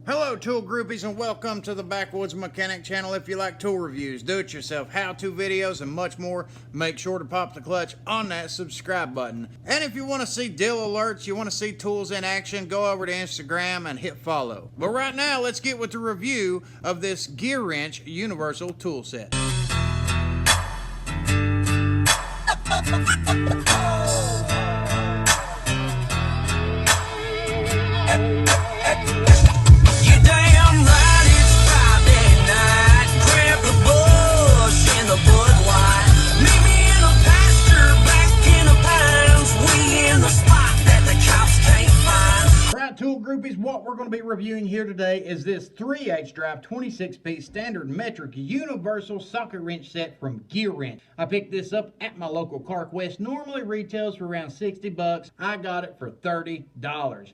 Hello tool groupies and welcome to the Backwoods Mechanic channel. If you like tool reviews, do-it-yourself how-to videos and much more, make sure to pop the clutch on that subscribe button. And if you want to see deal alerts, you want to see tools in action, go over to Instagram and hit follow. But right now, let's get with the review of this GearWrench universal tool set. Tool groupies, what we're going to be reviewing here today is this 3/8 drive 26-piece standard metric universal socket wrench set from GearWrench. I picked this up at my local CarQuest. Normally retails for around 60 bucks. I got it for $30.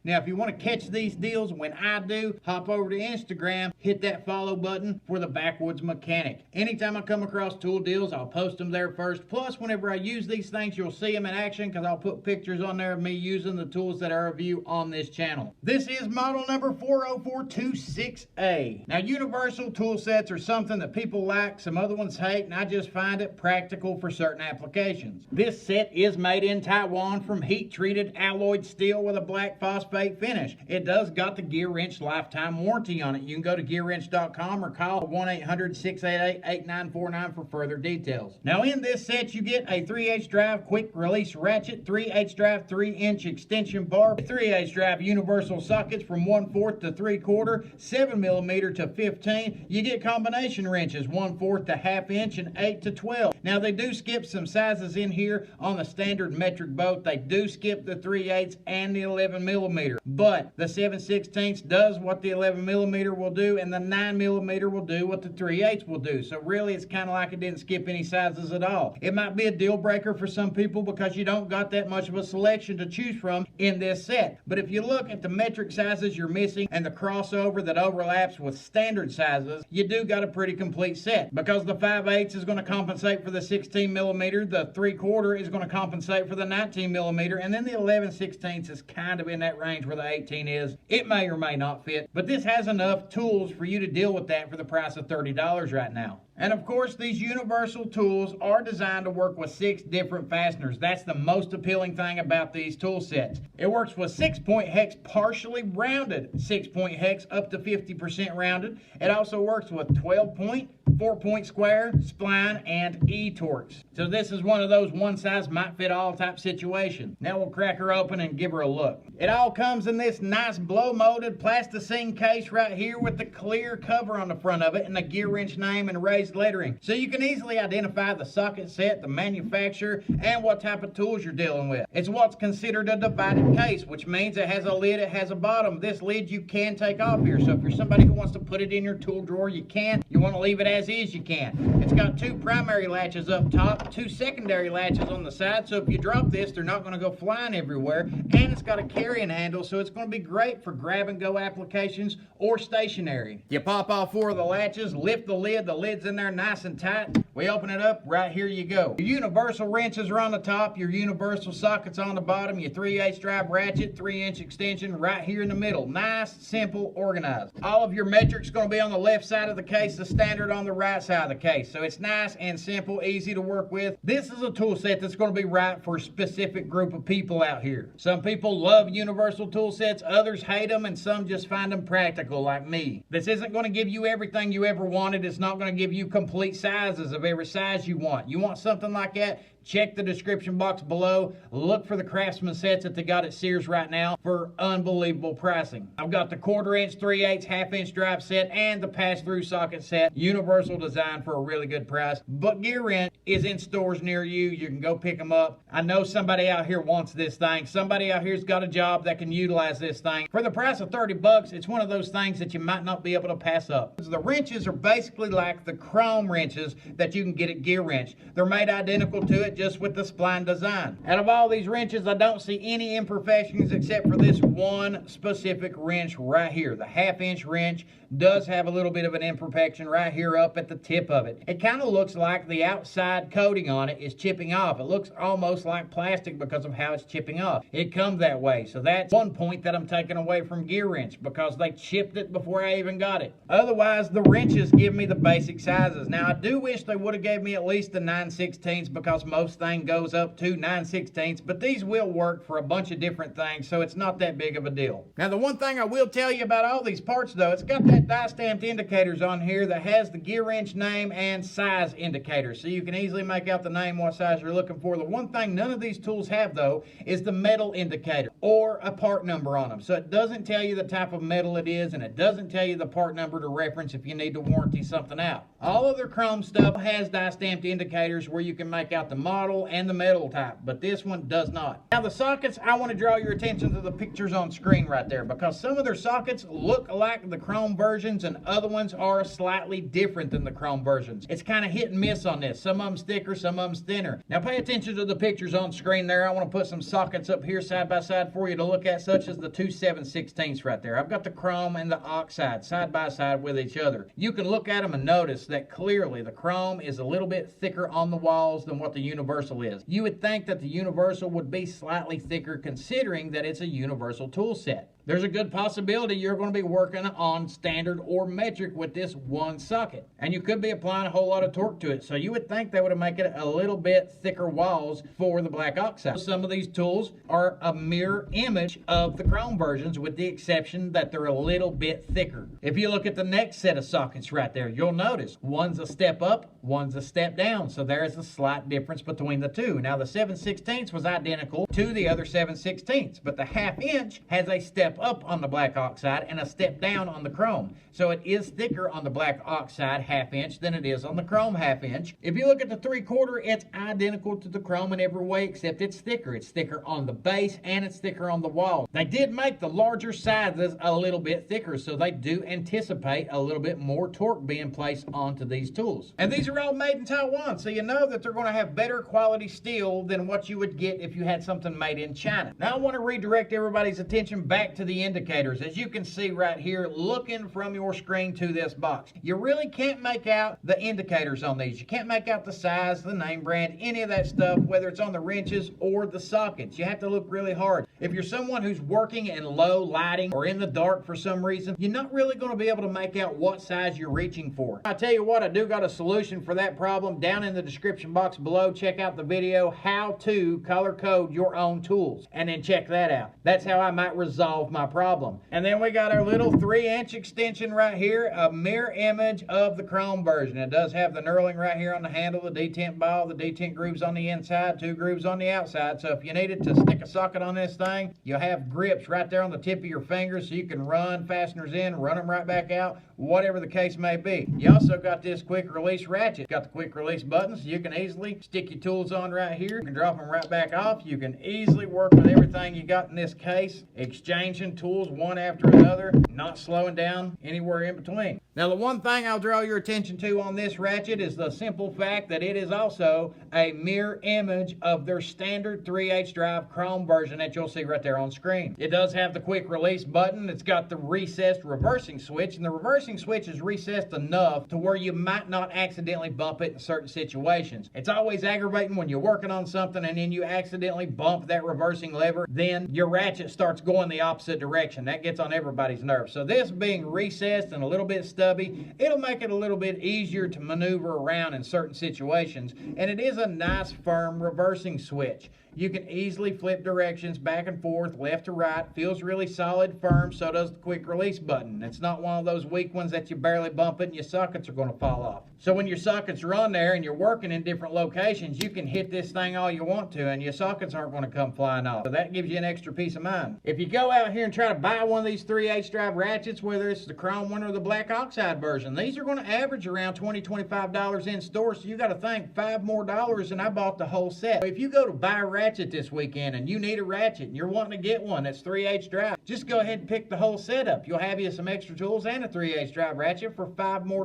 Now, if you want to catch these deals when I do, hop over to Instagram, hit that follow button for the Backwoods Mechanic. Anytime I come across tool deals, I'll post them there first. Plus, whenever I use these things, you'll see them in action because I'll put pictures on there of me using the tools that I review on this channel. This is model number 40426A. Now, universal tool sets are something that people like, some other ones hate, and I just find it practical for certain applications. This set is made in Taiwan from heat-treated alloyed steel with a black phosphate finish. It does got the GearWrench lifetime warranty on it. You can go to GearWrench.com or call 1-800-688-8949 for further details. Now, in this set, you get a 3/8 drive quick release ratchet, 3/8 drive 3-inch extension bar, 3/8 drive universal sockets from 1/4 to 3/4, 7mm to 15. You get combination wrenches, 1/4 to 1/2 inch and 8 to 12. Now they do skip some sizes in here on the standard metric boat. They do skip the 3/8 and the 11mm, but the 7/16 does what the 11mm will do, and the 9mm will do what the 3/8 will do. So really, it's kind of like it didn't skip any sizes at all. It might be a deal breaker for some people because you don't got that much of a selection to choose from in this set. But if you look at the metric sizes you're missing and the crossover that overlaps with standard sizes, you do got a pretty complete set, because the 5/8 is going to compensate for the 16mm, the 3/4 is going to compensate for the 19mm, and then the 11/16 is kind of in that range where the 18 is. It may or may not fit, but this has enough tools for you to deal with that for the price of $30 right now. And of course, these universal tools are designed to work with 6 different fasteners. That's the most appealing thing about these tool sets. It works with 6-point hex partially rounded 6-point hex up to 50% rounded. It also works with 12-point, 4-point square, spline, and E-torques. So this is one of those one-size-might-fit-all type situations. Now we'll crack her open and give her a look. It all comes in this nice blow-molded plasticine case right here with the clear cover on the front of it and the GearWrench name and raised lettering. So you can easily identify the socket set, the manufacturer, and what type of tools you're dealing with. It's what's considered a divided case, which means it has a lid, it has a bottom. This lid you can take off here. So if you're somebody who wants to put it in your tool drawer, you can. You want to leave it as is, you can. It's got 2 primary latches up top, 2 secondary latches on the side, so if you drop this, they're not going to go flying everywhere. And it's got a carrying handle, so it's going to be great for grab-and-go applications or stationary. You pop all 4 of the latches, lift the lid's in there nice and tight. We open it up, right here you go. Your universal wrenches are on the top, your universal sockets on the bottom, your 3/8 drive ratchet, 3-inch extension right here in the middle. Nice, simple, organized. All of your metrics going to be on the left side of the case, the standard on the right side of the case. So it's nice and simple, easy to work with. This is a tool set that's going to be right for a specific group of people out here. Some people love universal tool sets, others hate them, and some just find them practical like me. This isn't going to give you everything you ever wanted. It's not going to give you complete sizes of every size you want. You want something like that? Check the description box below. Look for the Craftsman sets that they got at Sears right now for unbelievable pricing. I've got the 1/4 inch, 3/8, 1/2 inch drive set, and the pass-through socket set. Universal design for a really good price. But GearWrench is in stores near you. You can go pick them up. I know somebody out here wants this thing. Somebody out here's got a job that can utilize this thing. For the price of 30 bucks, it's one of those things that you might not be able to pass up. The wrenches are basically like the chrome wrenches that you can get at GearWrench. They're made identical to it, it just with the spline design. Out of all these wrenches, I don't see any imperfections except for this one specific wrench right here. The 1/2-inch wrench does have a little bit of an imperfection right here up at the tip of it. It kind of looks like the outside coating on it is chipping off. It looks almost like plastic because of how it's chipping off. It comes that way. So that's one point that I'm taking away from GearWrench, because they chipped it before I even got it. Otherwise, the wrenches give me the basic sizes. Now, I do wish they would have gave me at least the 9/16 because most thing goes up to 9/16, but these will work for a bunch of different things, so it's not that big of a deal. Now, the one thing I will tell you about all these parts, though, it's got that die-stamped indicators on here that has the GearWrench name and size indicator, so you can easily make out the name, what size you're looking for. The one thing none of these tools have, though, is the metal indicator or a part number on them. So it doesn't tell you the type of metal it is, and it doesn't tell you the part number to reference if you need to warranty something out. All of their chrome stuff has die-stamped indicators where you can make out the model and the metal type, but this one does not. Now, the sockets, I want to draw your attention to the pictures on screen right there, because some of their sockets look like the chrome versions and other ones are slightly different than the chrome versions. It's kind of hit and miss on this. Some of them's thicker, some of them's thinner. Now, pay attention to the pictures on screen there. I want to put some sockets up here side by side for you to look at, such as the 2 7/16 right there. I've got the chrome and the oxide side by side with each other. You can look at them and notice that clearly the chrome is a little bit thicker on the walls than what the universal is. You would think that the universal would be slightly thicker considering that it's a universal tool set. There's a good possibility you're going to be working on standard or metric with this one socket, and you could be applying a whole lot of torque to it, so you would think they would have made it a little bit thicker walls for the black oxide. Some of these tools are a mirror image of the chrome versions, with the exception that they're a little bit thicker. If you look at the next set of sockets right there, you'll notice one's a step up, one's a step down, so there's a slight difference between the two. Now, the 7/16 was identical to the other 7/16, but the 1/2-inch has a step up on the black oxide and a step down on the chrome. So it is thicker on the black oxide 1/2-inch than it is on the chrome 1/2-inch. If you look at the 3/4, it's identical to the chrome in every way except it's thicker. It's thicker on the base and it's thicker on the wall. They did make the larger sizes a little bit thicker, so they do anticipate a little bit more torque being placed onto these tools. And these are all made in Taiwan, so you know that they're going to have better quality steel than what you would get if you had something made in China. Now, I want to redirect everybody's attention back to the indicators. As you can see right here, looking from your screen to this box, you really can't make out the indicators on these. You can't make out the size, the name brand, any of that stuff, whether it's on the wrenches or the sockets. You have to look really hard. If you're someone who's working in low lighting or in the dark for some reason, you're not really going to be able to make out what size you're reaching for. I tell you what, I do got a solution for that problem down in the description box below. Check out the video, how to color code your own tools, and then check that out. That's how I might resolve my problem. And then we got our little 3-inch extension right here, a mirror image of the chrome version. It does have the knurling right here on the handle, the detent ball, the detent grooves on the inside, 2 grooves on the outside. So if you needed to stick a socket on this thing, you'll have grips right there on the tip of your fingers, so you can run fasteners in, run them right back out, whatever the case may be. You also got this quick release ratchet. Got the quick release button, so you can easily stick your tools on right here. You can drop them right back off. You can easily work with everything you got in this case, exchanging tools one after another, not slowing down anywhere in between. Now, the one thing I'll draw your attention to on this ratchet is the simple fact that it is also a mirror image of their standard 3/8 drive chrome version that you'll see right there on screen. It does have the quick release button. It's got the recessed reversing switch, and the reversing switch is recessed enough to where you might not accidentally bump it in certain situations. It's always aggravating when you're working on something and then you accidentally bump that reversing lever, then your ratchet starts going the opposite direction. That gets on everybody's nerves. So this being recessed and a little bit stubby, it'll make it a little bit easier to maneuver around in certain situations, and it is a nice firm reversing switch. You can easily flip directions back and forth, left to right. Feels really solid, firm, so does the quick release button. It's not one of those weak ones that you barely bump it and your sockets are going to fall off. So when your sockets are on there and you're working in different locations, you can hit this thing all you want to and your sockets aren't going to come flying off. So that gives you an extra peace of mind. If you go out here and try to buy one of these 3/8 drive ratchets, whether it's the chrome one or the black oxide version, these are going to average around $20, $25 in store, so you got to think $5 more and I bought the whole set. If you go to buy a ratchet this weekend and you need a ratchet, and you're wanting to get one that's 3/8 drive, just go ahead and pick the whole setup. You'll have you some extra tools and a 3/8 drive ratchet for $5 more.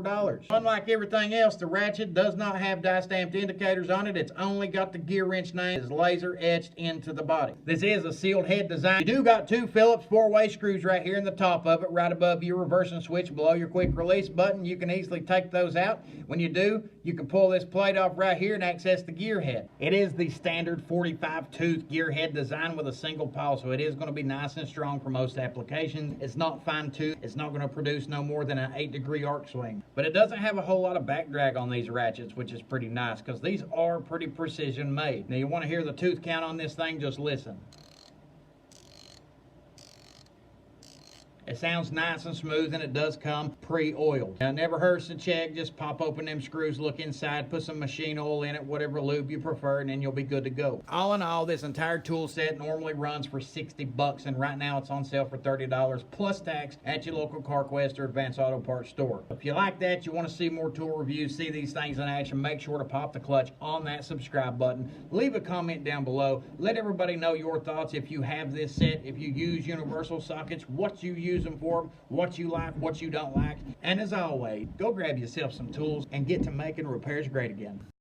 Unlike everything else, the ratchet does not have die stamped indicators on it. It's only got the GearWrench name is laser etched into the body. This is a sealed head design. You do got two Phillips 4-way screws right here in the top of it, right above your reversing switch below your quick release button. You can easily take those out. When you do, you can pull this plate off right here and access the gear head. It is the standard 45 tooth gear head design with a single pawl, so it is going to be nice and strong for most applications. It's not fine tooth. It's not going to produce no more than an 8-degree arc swing. But it doesn't have a whole lot of back drag on these ratchets, which is pretty nice because these are pretty precision made. Now you want to hear the tooth count on this thing, just listen. It sounds nice and smooth, and it does come pre-oiled. Now, it never hurts to check. Just pop open them screws, look inside, put some machine oil in it, whatever lube you prefer, and then you'll be good to go. All in all, this entire tool set normally runs for $60, and right now it's on sale for $30 plus tax at your local CarQuest or Advanced Auto Parts store. If you like that, you want to see more tool reviews, see these things in action, make sure to pop the clutch on that subscribe button. Leave a comment down below. Let everybody know your thoughts if you have this set, if you use universal sockets, what you use them for, what you like, what you don't like. And as always, go grab yourself some tools and get to making repairs great again.